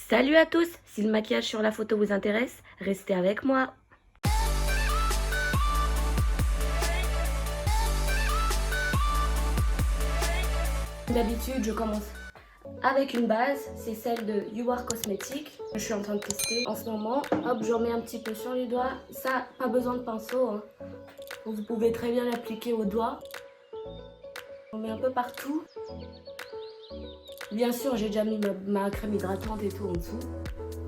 Salut à tous! Si le maquillage sur la photo vous intéresse, restez avec moi. D'habitude, je commence avec une base, c'est celle de You Are Cosmetics. Je suis en train de tester en ce moment. Hop, j'en mets un petit peu sur les doigts. Ça, pas besoin de pinceau, hein. Vous pouvez très bien l'appliquer aux doigts. On met un peu partout. Bien sûr, j'ai déjà mis ma crème hydratante et tout en dessous.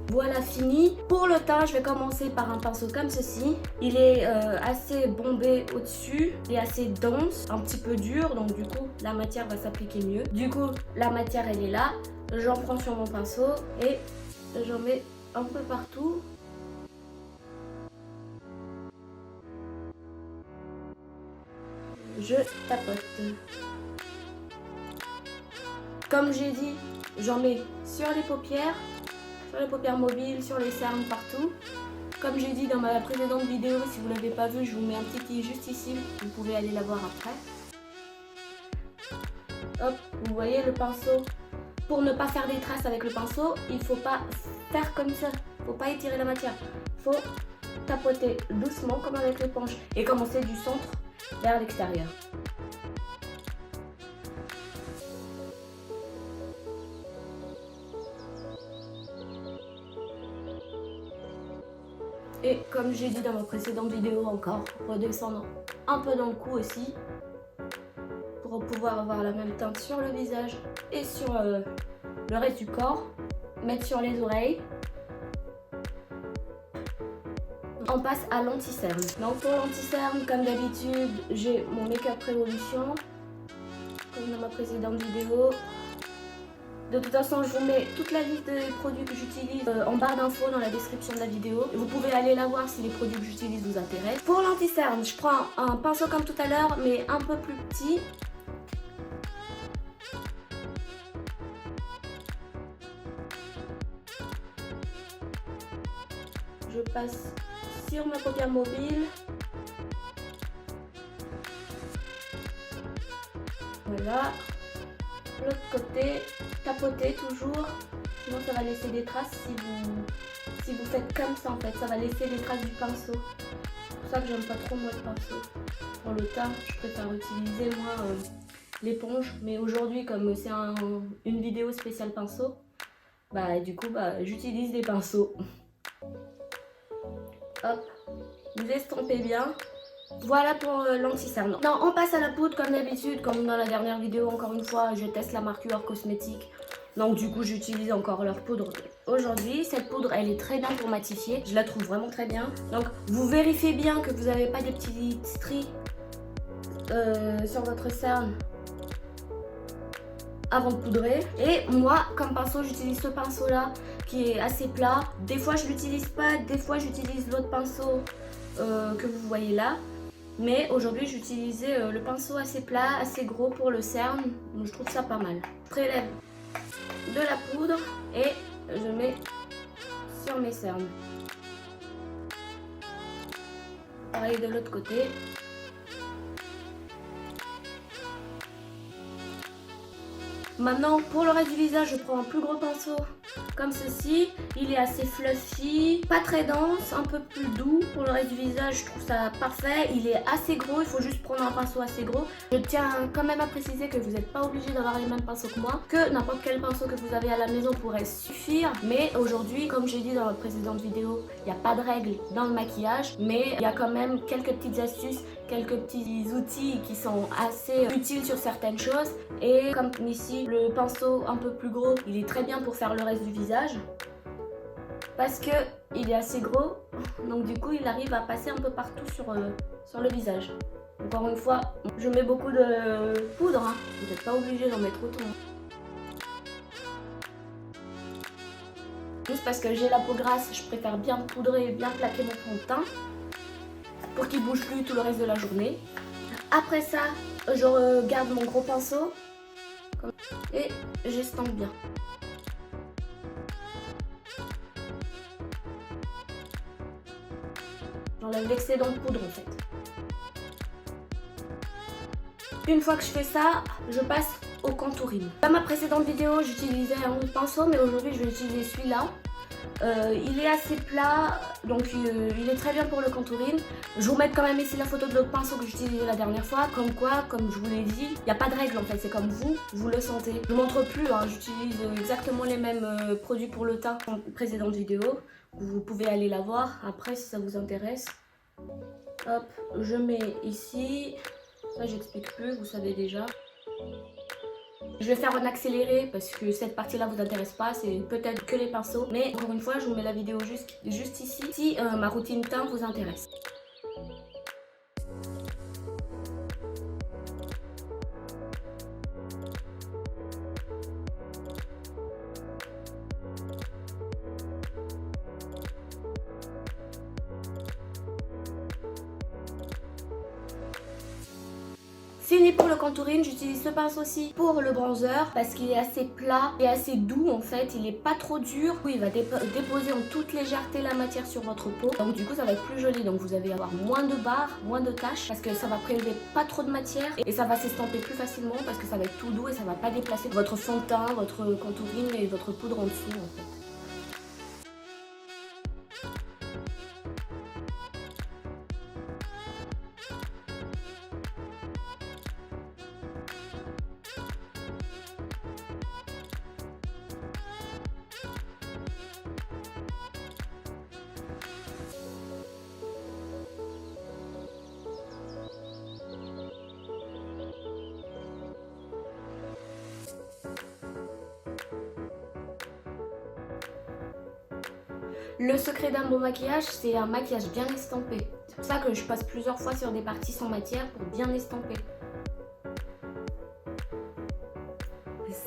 Voilà, fini. Pour le teint, je vais commencer par un pinceau comme ceci. Il est assez bombé au-dessus, il est assez dense, un petit peu dur, donc du coup, la matière va s'appliquer mieux. Du coup, la matière, elle est là. J'en prends sur mon pinceau et j'en mets un peu partout. Je tapote. Comme j'ai dit, j'en mets sur les paupières mobiles, sur les cernes, partout. Comme j'ai dit dans ma précédente vidéo, si vous ne l'avez pas vu, je vous mets un petit juste ici, vous pouvez aller la voir après. Hop, vous voyez le pinceau. Pour ne pas faire des traces avec le pinceau, il ne faut pas faire comme ça, il ne faut pas étirer la matière. Il faut tapoter doucement comme avec l'éponge et commencer du centre vers l'extérieur. Et comme j'ai dit dans ma précédente vidéo encore, redescendre un peu dans le cou aussi pour pouvoir avoir la même teinte sur le visage et sur le reste du corps. Mettre sur les oreilles. On passe à l'anti-cerne. Donc pour l'anti-cerne, comme d'habitude, j'ai mon Make-up Révolution, comme dans ma précédente vidéo. De toute façon, je vous mets toute la liste des produits que j'utilise en barre d'infos dans la description de la vidéo. Vous pouvez aller la voir si les produits que j'utilise vous intéressent. Pour l'anti-cerne, je prends un pinceau comme tout à l'heure, mais un peu plus petit. Je passe sur ma paupière mobile. Voilà. L'autre côté, tapotez toujours, sinon ça va laisser des traces si vous faites comme ça en fait, ça va laisser les traces du pinceau. C'est pour ça que j'aime pas trop moi le pinceau. Pour le teint, je préfère utiliser moi l'éponge, mais aujourd'hui comme c'est une vidéo spéciale pinceau, bah du coup j'utilise des pinceaux. Hop, vous estompez bien. Voilà pour l'anti-cerne. Non, on passe à la poudre comme d'habitude, comme dans la dernière vidéo. Encore une fois, je teste la marque You Are Cosmetics. Donc du coup, j'utilise encore leur poudre aujourd'hui. Cette poudre, elle est très bien pour matifier. Je la trouve vraiment très bien. Donc vous vérifiez bien que vous n'avez pas des petits stries sur votre cerne avant de poudrer. Et moi, comme pinceau, j'utilise ce pinceau-là qui est assez plat. Des fois, je l'utilise pas. Des fois, j'utilise l'autre pinceau que vous voyez là. Mais aujourd'hui j'utilisais le pinceau assez plat, assez gros pour le cerne, donc je trouve ça pas mal. Je prélève de la poudre et je mets sur mes cernes. Pareil de l'autre côté. Maintenant pour le reste du visage, je prends un plus gros pinceau comme ceci. Il est assez fluffy, pas très dense, un peu plus doux. Pour le reste du visage, je trouve ça parfait. Il est assez gros, il faut juste prendre un pinceau assez gros. Je tiens quand même à préciser que vous n'êtes pas obligé d'avoir les mêmes pinceaux que moi, que n'importe quel pinceau que vous avez à la maison pourrait suffire. Mais aujourd'hui, comme j'ai dit dans la précédente vidéo, il n'y a pas de règles dans le maquillage, mais il y a quand même quelques petites astuces, quelques petits outils qui sont assez utiles sur certaines choses. Et comme ici, le pinceau un peu plus gros, il est très bien pour faire le reste du visage parce que il est assez gros, donc du coup il arrive à passer un peu partout sur le visage. Encore une fois, je mets beaucoup de poudre, hein. Vous n'êtes pas obligé d'en mettre autant. Juste parce que j'ai la peau grasse, je préfère bien poudrer, bien plaquer mon fond de teint pour qu'il bouge plus tout le reste de la journée. Après ça, je garde mon gros pinceau et j'estompe bien. J'enlève l'excédent de poudre en fait. Une fois que je fais ça, je passe au contouring. Dans ma précédente vidéo, j'utilisais un autre pinceau, mais aujourd'hui je vais utiliser celui-là. Il est assez plat, donc il est très bien pour le contouring. Je vous mets quand même ici la photo de l'autre pinceau que j'utilisais la dernière fois. Comme quoi, comme je vous l'ai dit, il n'y a pas de règle en fait, c'est comme vous le sentez. Je ne montre plus, hein, j'utilise exactement les mêmes produits pour le teint en précédente vidéo. Vous pouvez aller la voir après si ça vous intéresse. Hop, je mets ici, ça j'explique plus, vous savez déjà. Je vais faire un accéléré parce que cette partie-là vous intéresse pas, c'est peut-être que les pinceaux. Mais encore une fois, je vous mets la vidéo juste ici si ma routine teint vous intéresse. Fini pour le contouring, j'utilise ce pinceau-ci pour le bronzer parce qu'il est assez plat et assez doux en fait, il est pas trop dur. Il va déposer en toute légèreté la matière sur votre peau, donc du coup ça va être plus joli, donc vous allez avoir moins de barres, moins de taches parce que ça va prélever pas trop de matière et ça va s'estamper plus facilement parce que ça va être tout doux et ça va pas déplacer votre fond de teint, votre contouring et votre poudre en dessous en fait. Le secret d'un bon maquillage, c'est un maquillage bien estampé. C'est pour ça que je passe plusieurs fois sur des parties sans matière pour bien estamper.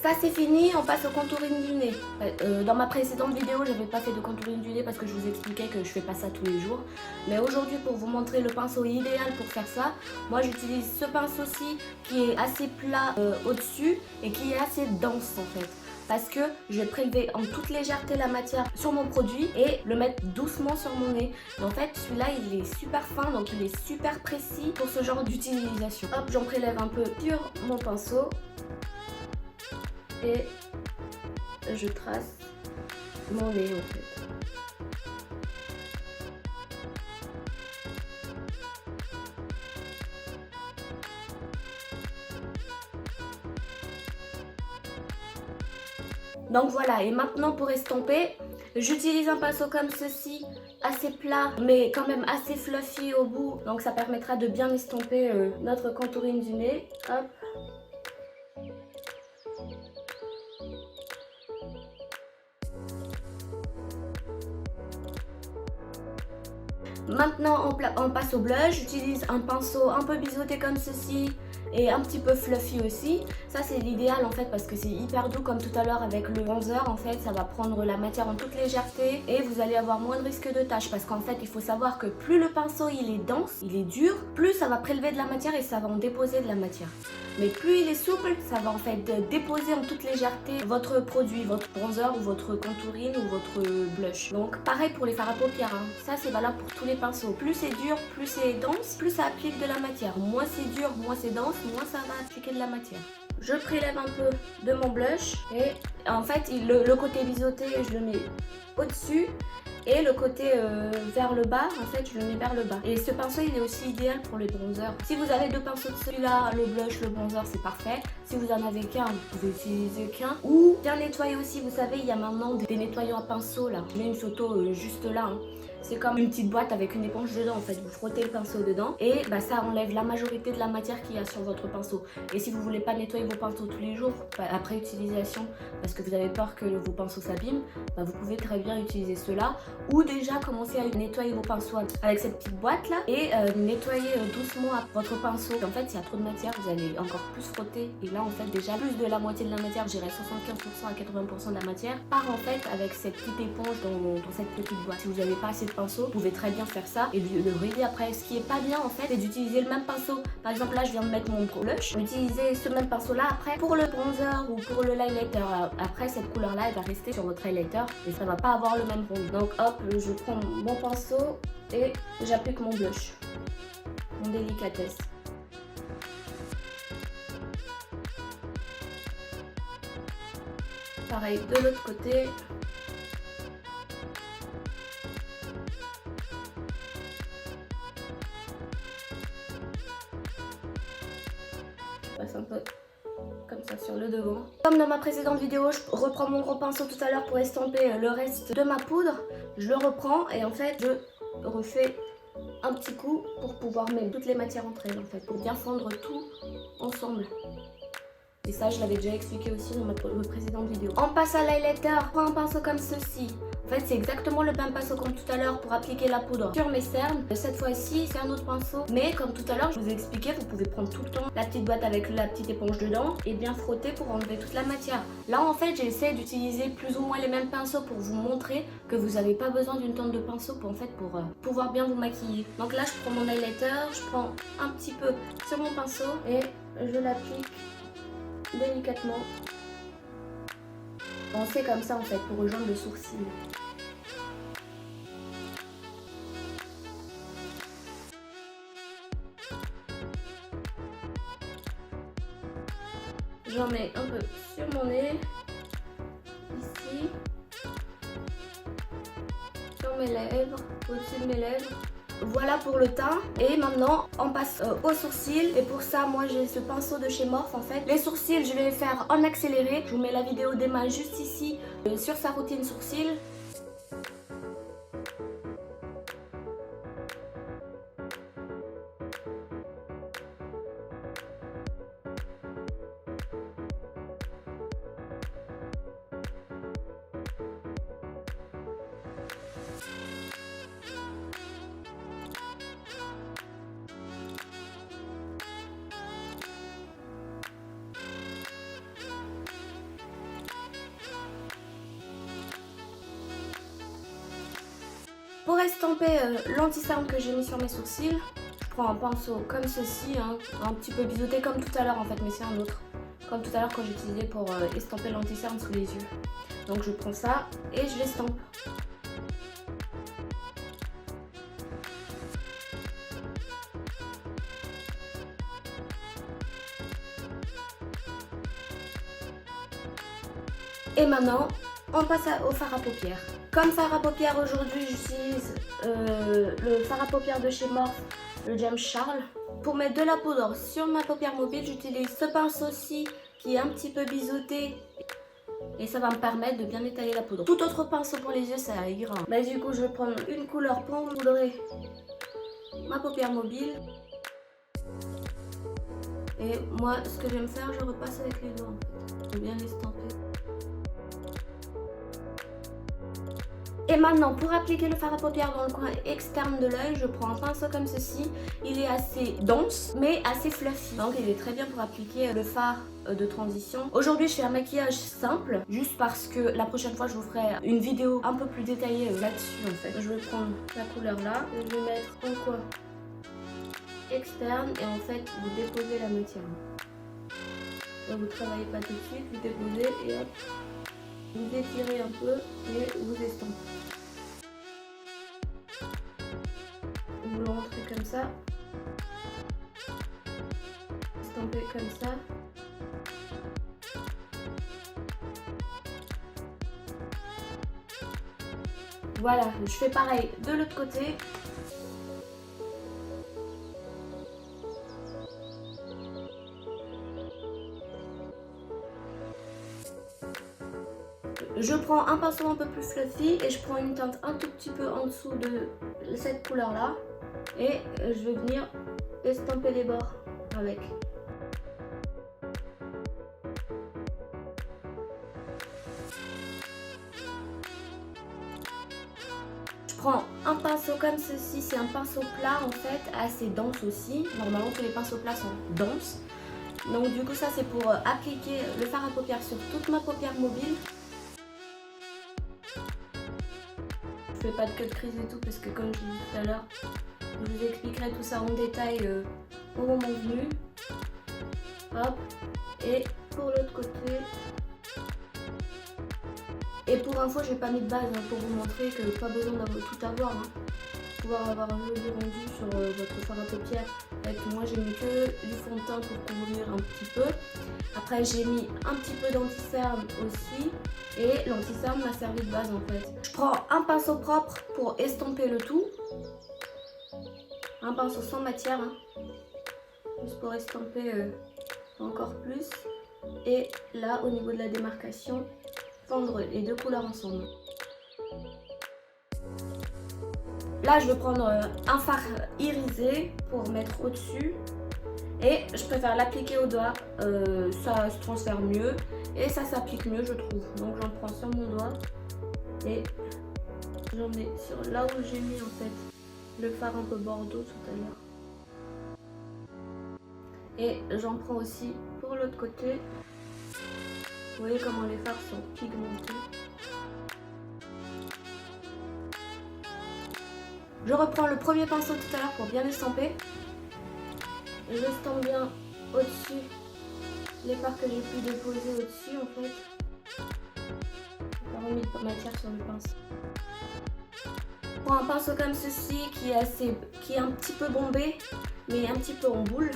Ça c'est fini, on passe au contouring du nez. Dans ma précédente vidéo, j'avais pas fait de contouring du nez parce que je vous expliquais que je fais pas ça tous les jours. Mais aujourd'hui, pour vous montrer le pinceau idéal pour faire ça, moi j'utilise ce pinceau-ci qui est assez plat au-dessus et qui est assez dense en fait. Parce que je vais prélever en toute légèreté la matière sur mon produit et le mettre doucement sur mon nez. Et en fait, celui-là, il est super fin, donc il est super précis pour ce genre d'utilisation. Hop, j'en prélève un peu sur mon pinceau et je trace mon nez en fait. Donc voilà, et maintenant pour estomper, j'utilise un pinceau comme ceci, assez plat mais quand même assez fluffy au bout. Donc ça permettra de bien estomper notre contouring du nez. Hop. Maintenant on passe au blush, j'utilise un pinceau un peu biseauté comme ceci et un petit peu fluffy aussi. Ça c'est l'idéal en fait parce que c'est hyper doux comme tout à l'heure avec le bronzer. En fait ça va prendre la matière en toute légèreté et vous allez avoir moins de risque de taches parce qu'en fait il faut savoir que plus le pinceau il est dense, il est dur, plus ça va prélever de la matière et ça va en déposer de la matière. Mais plus il est souple, ça va en fait déposer en toute légèreté votre produit, votre bronzer ou votre contouring ou votre blush. Donc pareil pour les fards à paupières, hein. Ça c'est valable pour tous les pinceaux. Plus c'est dur, plus c'est dense, plus ça applique de la matière. Moins c'est dur, moins c'est dense, moins ça va appliquer de la matière. Je prélève un peu de mon blush et en fait le côté biseauté je le mets au-dessus et le côté vers le bas en fait je le mets vers le bas. Et ce pinceau il est aussi idéal pour les bronzers. Si vous avez deux pinceaux de celui-là, le blush, le bronzer, c'est parfait. Si vous en avez qu'un, vous pouvez utiliser qu'un. Ou bien nettoyer aussi, vous savez il y a maintenant des nettoyants à pinceau là. Je mets une photo juste là hein. C'est comme une petite boîte avec une éponge dedans en fait, vous frottez le pinceau dedans et bah, ça enlève la majorité de la matière qu'il y a sur votre pinceau. Et si vous voulez pas nettoyer vos pinceaux tous les jours après utilisation parce que vous avez peur que vos pinceaux s'abîment, bah, vous pouvez très bien utiliser ceux-là ou déjà commencer à nettoyer vos pinceaux avec cette petite boîte là et nettoyer doucement votre pinceau. En fait s'il y a trop de matière vous allez encore plus frotter et là en fait déjà plus de la moitié de la matière, j'irais 75% à 80% de la matière part en fait avec cette petite éponge dans cette petite boîte. Si vous n'avez pas assez de pinceau, vous pouvez très bien faire ça et le régler après. Ce qui est pas bien en fait, c'est d'utiliser le même pinceau. Par exemple là je viens de mettre mon blush, utiliser ce même pinceau là après pour le bronzer ou pour le highlighter. Après cette couleur là elle va rester sur votre highlighter et ça va pas avoir le même rendu. Donc hop, je prends mon pinceau et j'applique mon blush, mon délicatesse. Pareil de l'autre côté. Je passe un peu comme ça sur le devant. Comme dans ma précédente vidéo, je reprends mon gros pinceau tout à l'heure pour estamper le reste de ma poudre. Je le reprends et en fait je refais un petit coup pour pouvoir mettre toutes les matières entre elles en fait, pour bien fondre tout ensemble. Et ça je l'avais déjà expliqué aussi dans ma précédente vidéo. On passe à l'highlighter, prends un pinceau comme ceci. En fait c'est exactement le même pinceau comme tout à l'heure pour appliquer la poudre sur mes cernes. Cette fois-ci c'est un autre pinceau, mais comme tout à l'heure je vous ai expliqué, vous pouvez prendre tout le temps la petite boîte avec la petite éponge dedans et bien frotter pour enlever toute la matière. Là en fait j'essaie d'utiliser plus ou moins les mêmes pinceaux pour vous montrer que vous n'avez pas besoin d'une tonne de pinceaux pour pouvoir bien vous maquiller. Donc là je prends mon highlighter, je prends un petit peu sur mon pinceau et je l'applique délicatement. On fait comme ça en fait pour rejoindre le sourcil. J'en mets un peu sur mon nez, ici, sur mes lèvres, au-dessus de mes lèvres. Voilà pour le teint. Et maintenant on passe aux sourcils. Et pour ça moi j'ai ce pinceau de chez Morphe en fait. Les sourcils je vais les faire en accéléré. Je vous mets la vidéo d'Emma juste ici sur sa routine sourcils. Pour estamper l'anti-cerne que j'ai mis sur mes sourcils, je prends un pinceau comme ceci, hein, un petit peu biseauté comme tout à l'heure en fait, mais c'est un autre. Comme tout à l'heure quand j'utilisais pour estamper l'anti-cerne sous les yeux. Donc je prends ça et je l'estampe. Et maintenant, on passe au fard à paupières. Comme fard à paupières aujourd'hui, j'utilise le fard à paupières de chez Morphe, le James Charles. Pour mettre de la poudre sur ma paupière mobile, j'utilise ce pinceau-ci qui est un petit peu biseauté. Et ça va me permettre de bien étaler la poudre. Tout autre pinceau pour les yeux, ça ira. Bah, du coup, je vais prendre une couleur pour poudrer ma paupière mobile. Et moi, ce que j'aime faire, je repasse avec les doigts. Je vais bien l'estamper. Et maintenant, pour appliquer le fard à paupières dans le coin externe de l'œil, je prends un pinceau comme ceci. Il est assez dense, mais assez fluffy. Donc, il est très bien pour appliquer le fard de transition. Aujourd'hui, je fais un maquillage simple, juste parce que la prochaine fois, je vous ferai une vidéo un peu plus détaillée là-dessus, en fait. Je vais prendre la couleur là, et je vais mettre en coin externe, et en fait, vous déposez la matière. Donc, vous ne travaillez pas tout de suite, vous déposez, et hop. Vous étirez un peu et vous estampez. Vous le rentrez comme ça. Estampez comme ça. Voilà, je fais pareil de l'autre côté. Je prends un pinceau un peu plus fluffy et je prends une teinte un tout petit peu en dessous de cette couleur là et je vais venir estamper les bords avec. Je prends un pinceau comme ceci, c'est un pinceau plat en fait, assez dense aussi. Normalement tous les pinceaux plats sont denses. Donc du coup ça c'est pour appliquer le fard à paupières sur toute ma paupière mobile. Je fais pas de cut crease et tout parce que comme je l'ai dit tout à l'heure, je vous expliquerai tout ça en détail au moment venu. Hop, et pour l'autre côté, Et pour info, j'ai pas mis de base hein, pour vous montrer que pas besoin d'avoir tout avoir. Hein. Pouvoir avoir un joli rendu sur votre fard à paupières. Avec moi, j'ai mis que du fond de teint pour couvrir un petit peu. Après, j'ai mis un petit peu d'anti-cerne aussi. Et l'anti-cerne m'a servi de base en fait. Je prends un pinceau propre pour estomper le tout. Un pinceau sans matière. Hein. Juste pour estomper encore plus. Et là, au niveau de la démarcation, fondre les deux couleurs ensemble. Là, je vais prendre un fard irisé pour mettre au-dessus. Et je préfère l'appliquer au doigt. Ça se transfère mieux et ça s'applique mieux, je trouve. Donc, j'en prends sur mon doigt et j'en mets sur là où j'ai mis en fait le fard un peu bordeaux tout à l'heure. Et j'en prends aussi pour l'autre côté. Vous voyez comment les fards sont pigmentés. Je reprends le premier pinceau tout à l'heure pour bien estomper. J'estompe bien au-dessus les fards que j'ai pu déposer au-dessus en fait. J'ai pas remis de matière sur le pinceau. Je prends un pinceau comme ceci qui est un petit peu bombé mais un petit peu en boule.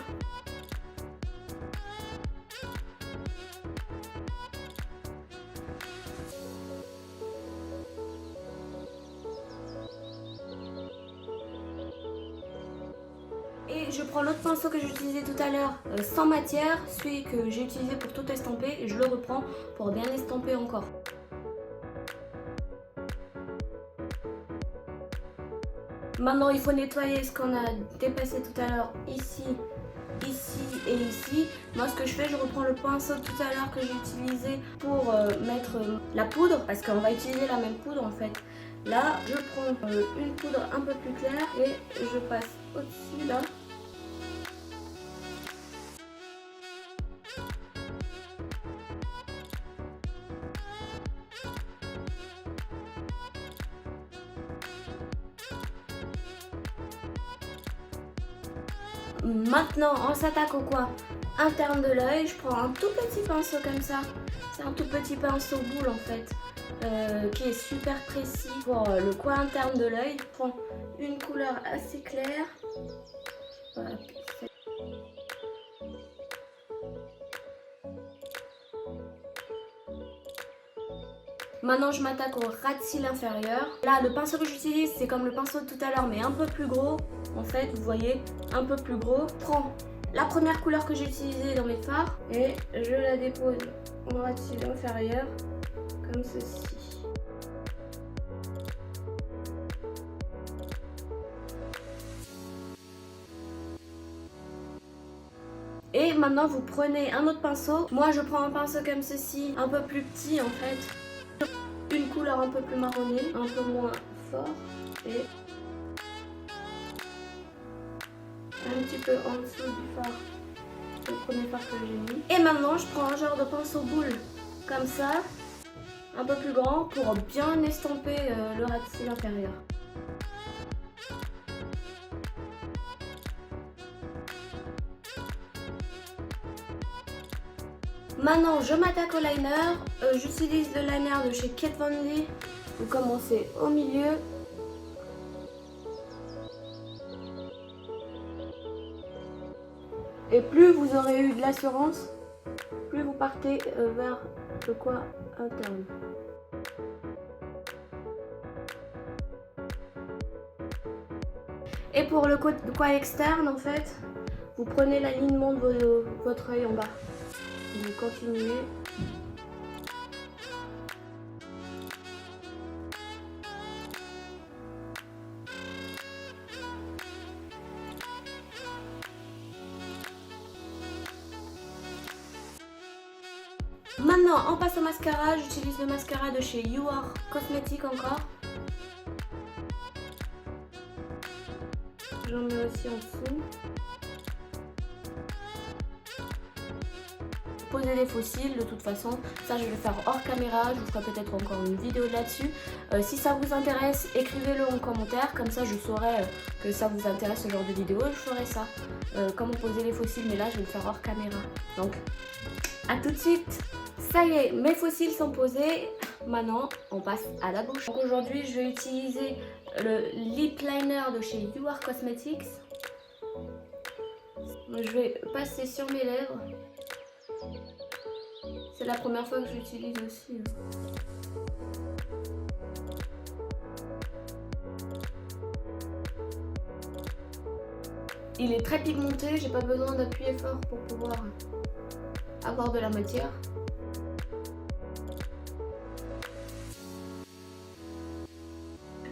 Et je prends l'autre pinceau que j'utilisais tout à l'heure sans matière, celui que j'ai utilisé pour tout estomper, et je le reprends pour bien estomper encore. Maintenant il faut nettoyer ce qu'on a dépassé tout à l'heure ici, ici et ici. Moi ce que je fais, je reprends le pinceau tout à l'heure que j'ai utilisé pour mettre la poudre, parce qu'on va utiliser la même poudre en fait. Là je prends une poudre un peu plus claire et je passe au-dessus là. Maintenant, on s'attaque au coin interne de l'œil. Je prends un tout petit pinceau comme ça. C'est un tout petit pinceau boule en fait, qui est super précis pour le coin interne de l'œil. Je prends une couleur assez claire. Voilà. Maintenant, je m'attaque au ras de cils inférieur. Là, le pinceau que j'utilise, c'est comme le pinceau de tout à l'heure, mais un peu plus gros. En fait, vous voyez, un peu plus gros. Je prends la première couleur que j'ai utilisée dans mes fards et je la dépose au ras de cils inférieur, comme ceci. Et maintenant, vous prenez un autre pinceau. Moi, je prends un pinceau comme ceci, un peu plus petit en fait. Une couleur un peu plus marronnée, un peu moins fort et un petit peu en dessous du fard, le premier fard que j'ai mis. Et maintenant je prends un genre de pinceau boule comme ça, un peu plus grand pour bien estomper le ras de cils inférieur. Maintenant, je m'attaque au liner. J'utilise le liner de chez Kat Von D. Vous commencez au milieu. Et plus vous aurez eu de l'assurance, plus vous partez vers le coin interne. Et pour le coin externe, en fait, vous prenez l'alignement de votre œil en bas. Vous continuez. Maintenant, on passe au mascara. J'utilise le mascara de chez You Are Cosmetics encore. J'en mets aussi en dessous. Poser les faux cils de toute façon, ça je vais le faire hors caméra, je vous ferai peut-être encore une vidéo là-dessus. Si ça vous intéresse, écrivez-le en commentaire, comme ça je saurai que ça vous intéresse ce genre de vidéo, je ferai ça. Comment poser les faux cils, mais là je vais le faire hors caméra. Donc, à tout de suite. Ça y est, mes faux cils sont posés. Maintenant, on passe à la bouche. Donc aujourd'hui, je vais utiliser le lip liner de chez You Are Cosmetics. Je vais passer sur mes lèvres. C'est la première fois que je l'utilise aussi. Il est très pigmenté, j'ai pas besoin d'appuyer fort pour pouvoir avoir de la matière.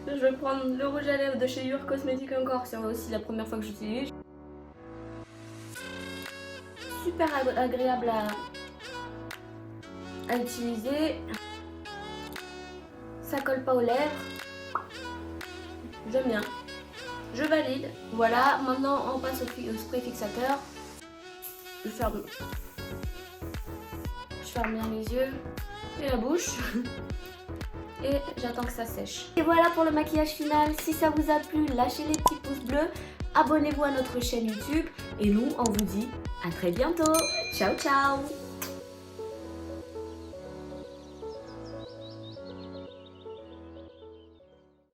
Je vais prendre le rouge à lèvres de chez You Are Cosmetics encore, c'est aussi la première fois que j'utilise. Super agréable à utiliser. Ça colle pas aux lèvres. J'aime bien. Je valide. Voilà, maintenant on passe au spray fixateur. Je ferme bien les yeux et la bouche. Et j'attends que ça sèche. Et voilà pour le maquillage final. Si ça vous a plu, lâchez les petits pouces bleus. Abonnez-vous à notre chaîne YouTube. Et nous, on vous dit à très bientôt. Ciao, ciao!